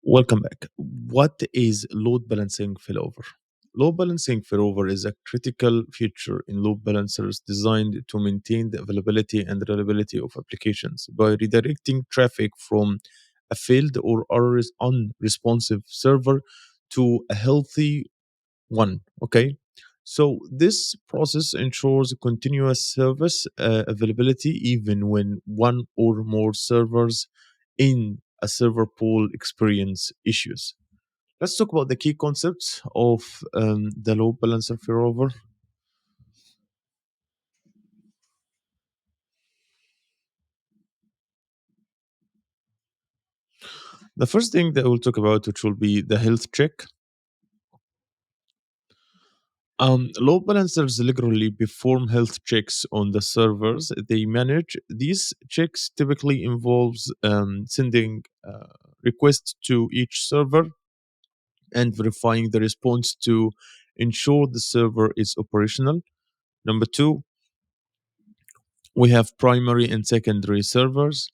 Welcome back. What is load balancing failover? Load balancing failover is a critical feature in load balancers designed to maintain the availability and reliability of applications by redirecting traffic from a failed or unresponsive server to a healthy one. Okay. So this process ensures continuous service availability even when one or more servers in a server pool experience issues. Let's talk about the key concepts of the load balancer failover. The first thing that we'll talk about, which will be the health check. Load balancers regularly perform health checks on the servers they manage. These checks typically involves sending requests to each server and verifying the response to ensure the server is operational. Number two, we have primary and secondary servers.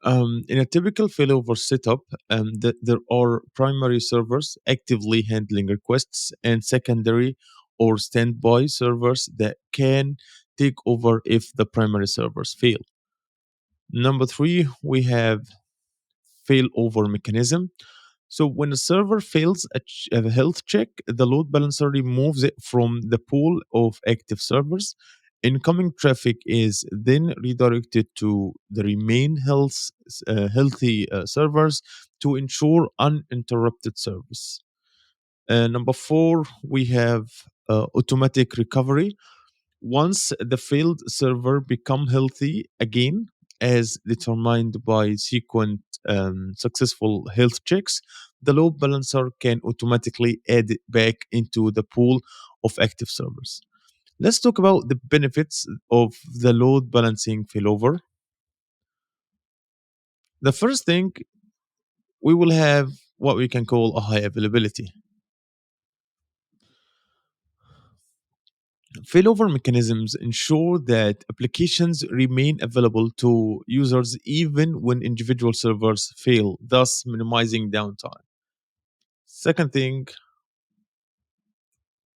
In a typical failover setup, there are primary servers actively handling requests and secondary or standby servers that can take over if the primary servers fail. Number three, we have failover mechanism. So when a server fails a health check, the load balancer removes it from the pool of active servers. Incoming traffic is then redirected to the healthy servers to ensure uninterrupted service. Number four, we have automatic recovery. Once the failed server become healthy again, as determined by sequent successful health checks, the load balancer can automatically add it back into the pool of active servers. Let's talk about the benefits of the load balancing failover. The first thing, we will have what we can call a high availability. Failover mechanisms ensure that applications remain available to users even when individual servers fail, thus minimizing downtime. Second thing,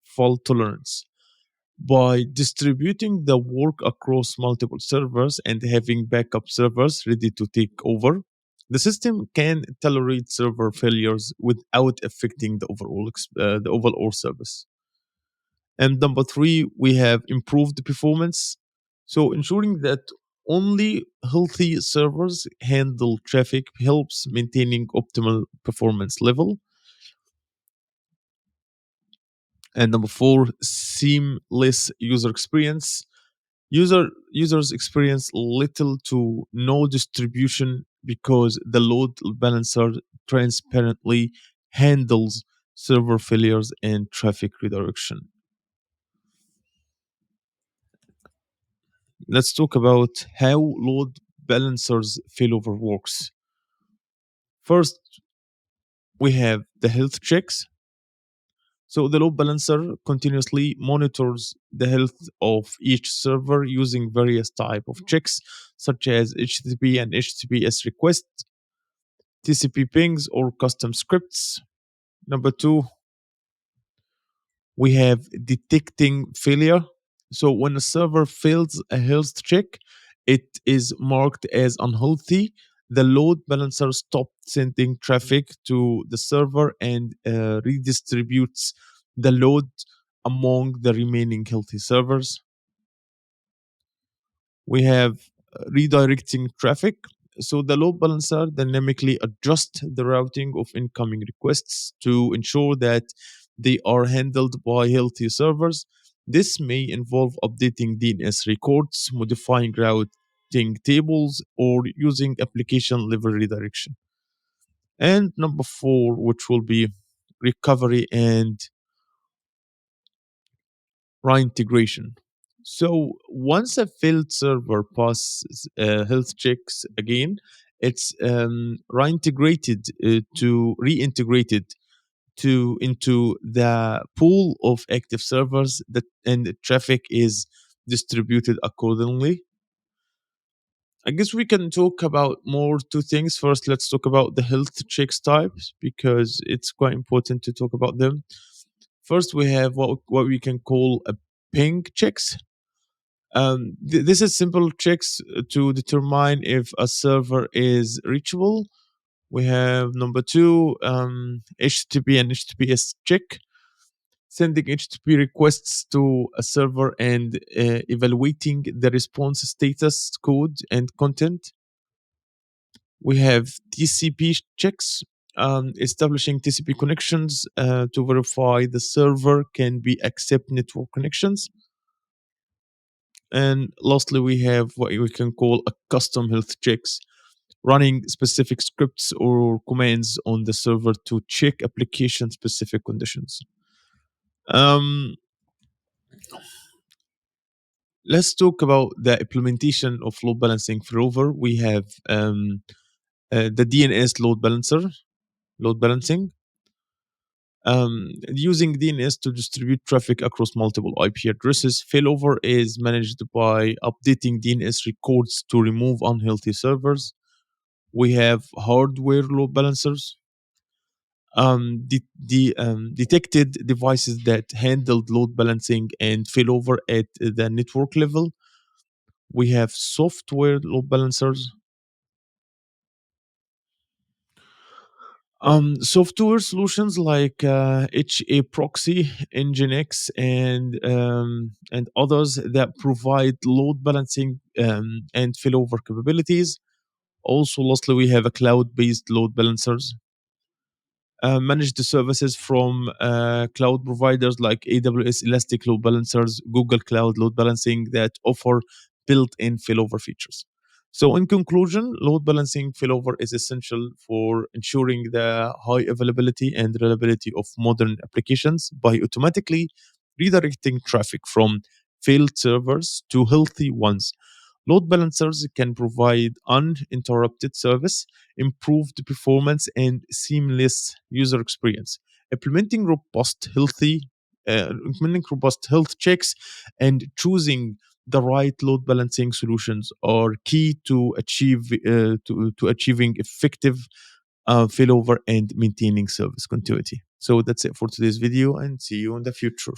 fault tolerance. By distributing the work across multiple servers and having backup servers ready to take over, the system can tolerate server failures without affecting the overall service. And number three, we have improved performance. So ensuring that only healthy servers handle traffic helps maintaining optimal performance level. And number four, seamless user experience. Users experience little to no distribution because the load balancer transparently handles server failures and traffic redirection. Let's talk about how load balancers failover works. First, we have the health checks. So the load balancer continuously monitors the health of each server using various type of checks such as HTTP and HTTPS requests, TCP pings, or custom scripts. Number two, we have detecting failure. So when a server fails a health check, it is marked as unhealthy. The load balancer stops sending traffic to the server and redistributes the load among the remaining healthy servers. We have redirecting traffic. So the load balancer dynamically adjusts the routing of incoming requests to ensure that they are handled by healthy servers. This may involve updating DNS records, modifying routing tables, or using application level redirection. And number four, which will be recovery and reintegration. So once a failed server passes health checks again, it's reintegrated to into the pool of active servers that and the traffic is distributed accordingly. I guess we can talk about more two things. First, let's talk about the health checks types because it's quite important to talk about them. First, we have what we can call a ping checks. This is simple checks to determine if a server is reachable. We have number two, HTTP and HTTPS check, sending HTTP requests to a server and evaluating the response status, code, and content. We have TCP checks, establishing TCP connections to verify the server can be accept network connections. And lastly, we have what we can call a custom health checks, running specific scripts or commands on the server to check application specific conditions. Um, let's talk about the implementation of load balancing failover. We have the DNS load balancing. Using DNS to distribute traffic across multiple IP addresses. Failover is managed by updating DNS records to remove unhealthy servers. We have hardware load balancers, detected devices that handled load balancing and failover at the network level. We have software load balancers. Software solutions like HA Proxy, Nginx, and others that provide load balancing and failover capabilities. Also, lastly, we have a cloud-based load balancers. Manage the services from cloud providers like AWS Elastic Load Balancers, Google Cloud Load Balancing that offer built in failover features. So, in conclusion, load balancing failover is essential for ensuring the high availability and reliability of modern applications by automatically redirecting traffic from failed servers to healthy ones. Load balancers can provide uninterrupted service, improved performance, and seamless user experience. Implementing implementing robust health checks and choosing the right load balancing solutions are key to to achieving effective failover and maintaining service continuity. So that's it for today's video, and see you in the future.